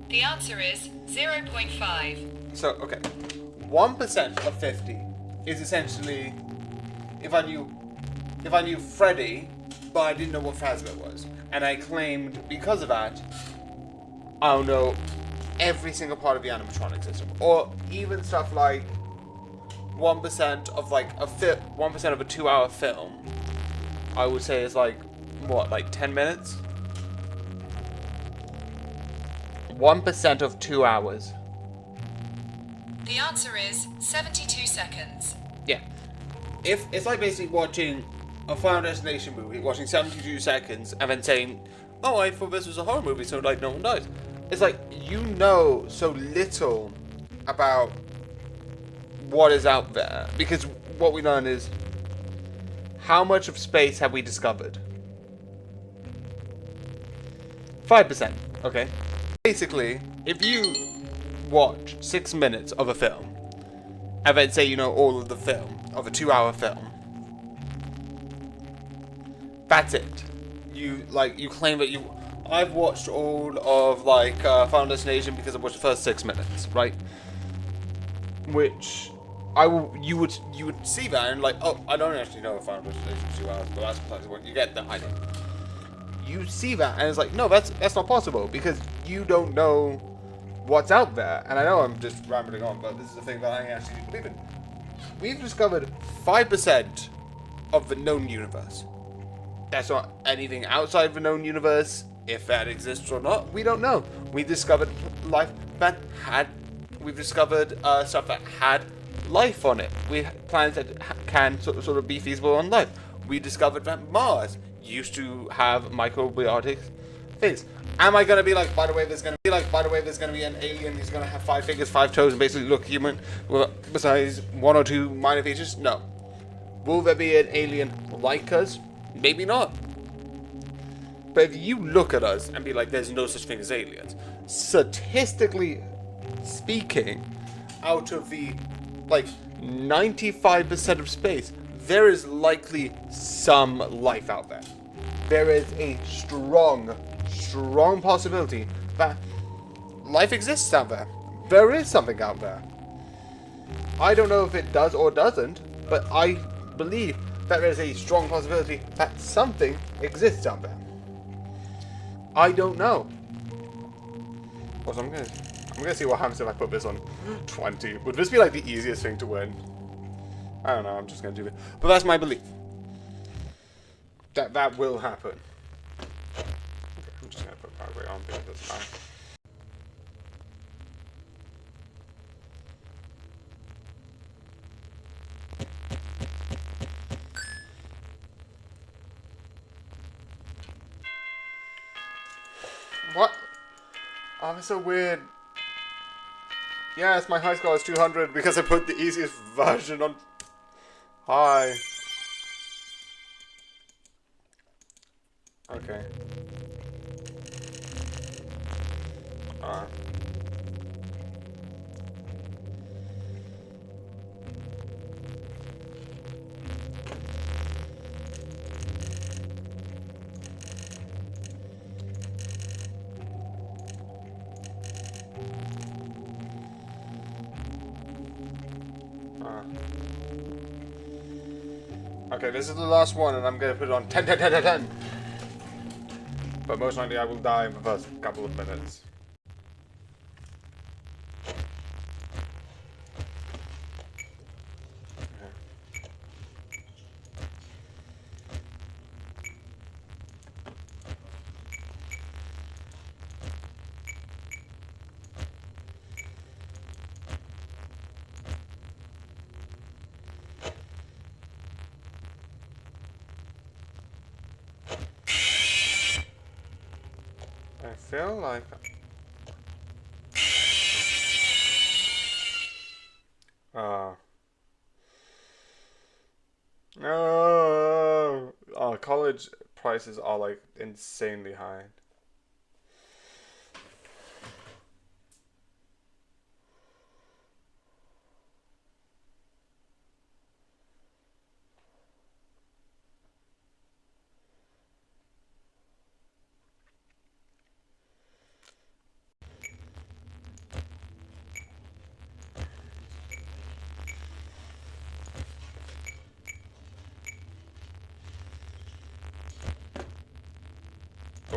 The answer is 0.5. So, okay. 1% of 50 is essentially if I knew Freddy, but I didn't know what Fazbear was. And I claimed because of that, I'll know every single part of the animatronic system. Or even stuff like 1% of like 1% of a 2-hour film, I would say is like, what, like 10 minutes? 1% of 2 hours. The answer is 72 seconds. Yeah. If it's like basically watching a Final Destination movie, watching 72 seconds, and then saying, "Oh, I thought this was a horror movie, so like no one dies." It's like you know so little about what is out there because what we learn is how much of space have we discovered? 5%. Okay. Basically, if you watch 6 minutes of a film, and then say you know all of the film of a 2-hour film, that's it. You claim that I've watched all of Final Destination because I watched the first 6 minutes, right? Which you would see that and like, oh, I don't actually know if Final Destination is 2 hours, but that's precisely what you get the idea. You see that and it's like, no, that's not possible because you don't know what's out there. And I know I'm just rambling on, but this is the thing that I actually believe in. We've discovered 5% of the known universe. That's not anything outside the known universe. If that exists or not, we don't know. We've discovered life that had. We've discovered stuff that had life on it. Planets that can sort of be feasible on life. We discovered that Mars used to have microbiotic things. Am I gonna be like, by the way, there's gonna be an alien who's gonna have 5 fingers, 5 toes, and basically look human, besides 1 or 2 minor features? No. Will there be an alien like us? Maybe not. But if you look at us and be like, there's no such thing as aliens, statistically speaking, out of the like 95% of space, there is likely some life out there. There is a strong possibility that life exists out there. There is something out there. I don't know if it does or doesn't, but I believe that there's a strong possibility that something exists out there. I don't know. Also, I'm gonna see what happens if I put this on 20. Would this be like the easiest thing to win? I don't know. I'm just gonna do it. But that's my belief. That will happen. Okay, I'm just gonna put Paraguay on because it doesn't matter. What? Oh, that's so weird. Yes, my high score is 200 because I put the easiest version on high. Okay. Alright. Okay, this is the last one, and I'm gonna put it on 10, 10, 10, 10, 10. But most likely I will die in the first couple of minutes. I feel like... No! Oh, college prices are like insanely high.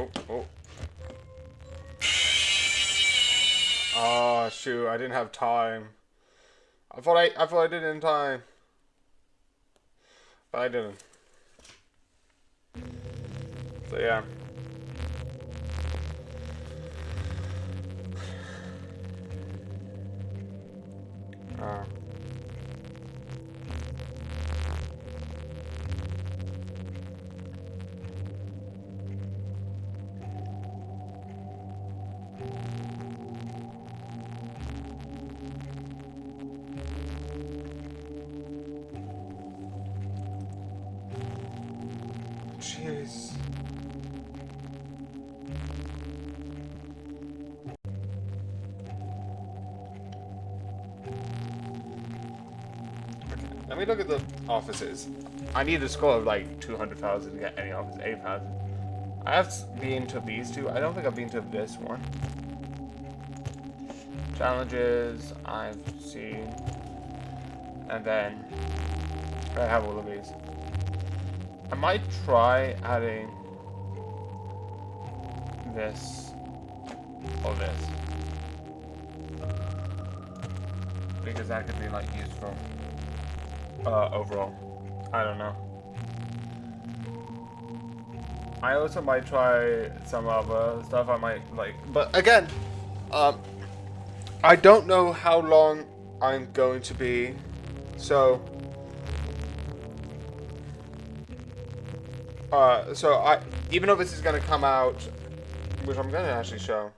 Oh. Oh shoot! I didn't have time. I thought I did it in time, but I didn't. So yeah. Jeez. Let me look at the offices. I need a score of like 200,000 to get any office. 8,000. I have been to these two. I don't think I've been to this one. Challenges I've seen. And then I have all of these. I might try adding this or this. Because that could be like useful. Overall. I don't know. I also might try some other stuff I might like. But again, I don't know how long I'm going to be. So even though this is going to come out, which I'm going to actually show.